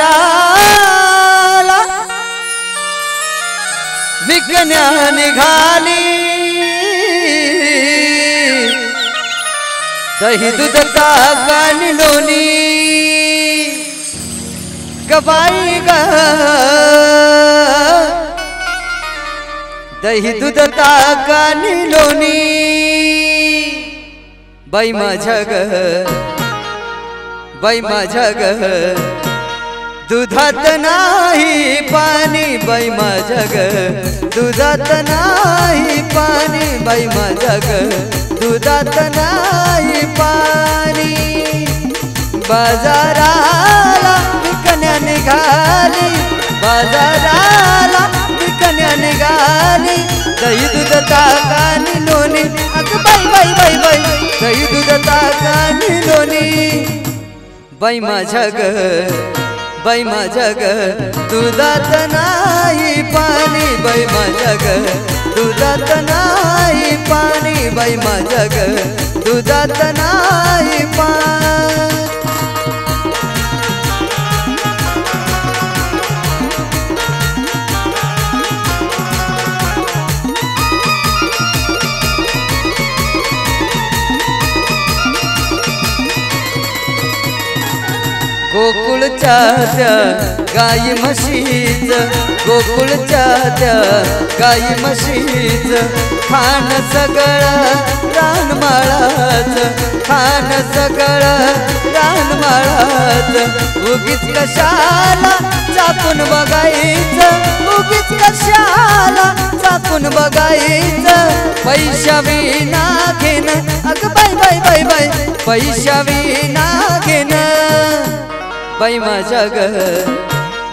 बाजाराला विकण्या निघाली दही दूध ताक आणि लोणी गबाई ग दही दूध ताक आणि लोणी बाई माझ्या ग बाई माझ्या ग दुधात नाही पाणी बाई माझ्या ग दुधात नाही पाणी बाई माझ्या ग दुधात नाही पाणी बाजाराला विकण्या निघाली बाजाराला विकण्या निघाली दही दूध ताक आणि लोणी अग बाई बाई बाई बाई दही दूध ताक आणि लोणी बाई माझ्या ग बाई माझ्या ग दुधात नाही पाणी बाई माझ्या ग दुधात नाही पाणी बाई माझ्या ग दुधात नाही पाणी गोकुळच्या त्या गाई म्हशीच गोकुळच्या त्या गाई म्हशीच खान सगळं रानमाळाच खान सगळं रानमाळाच उगीच कशाला चापून बघायचं उगीच कशाला चापून बघायचं पैशा विना घेन अग बाई बाई बाई बाई पैशा विना घेन बाई माझ्या ग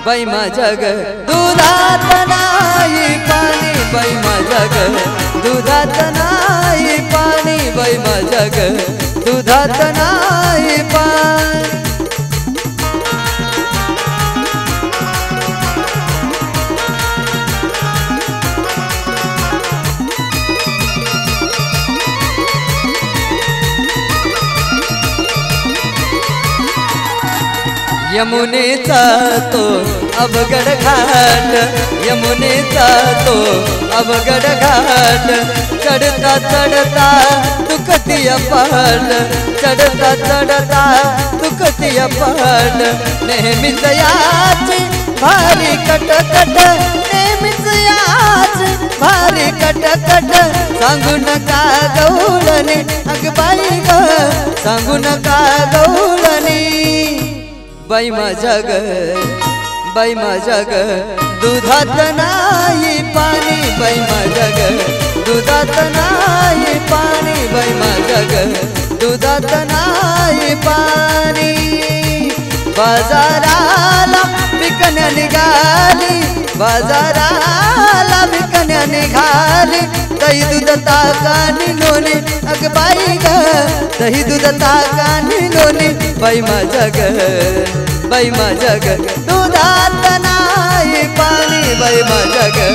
बाई माझ्या ग दुधात नाही पाणी बाई माझ्या ग दुधात नाही पाणी बाई माझ्या ग दुधात नाही पाणी यमुनेचा तो अवघड घाट यमुनेचा तो अवघड घाट चढता चढता दुखती पाट चढता चढता दुखती पाट नेहमीच याची भारी कटकट नेहमीच याची भारी कटकट सांगू नका गौळणी अग बाई ग सांगू नका गौळणी बाई माझ्या ग बाई माझ्या ग दुधात नाही पाणी बाई माझ्या ग दुधात नाही पाणी बाई माझ्या ग दुधात नाही पाणी बाजाराला विकण्या निघाली बाजाराला विकण्या निघाली दही दूध ताक आणि लोणी अग बाई ग दही दूध ताक आणि लोणी बाई माझ्या ग बाई माझ्या ग दुधात नाही पाणी बाई माझ्या ग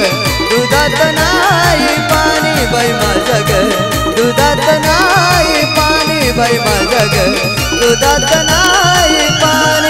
दुधात नाही पाणी बाई माझ्या ग दुधात नाही पाणी बाई माझ्या ग दुधात नाही पाणी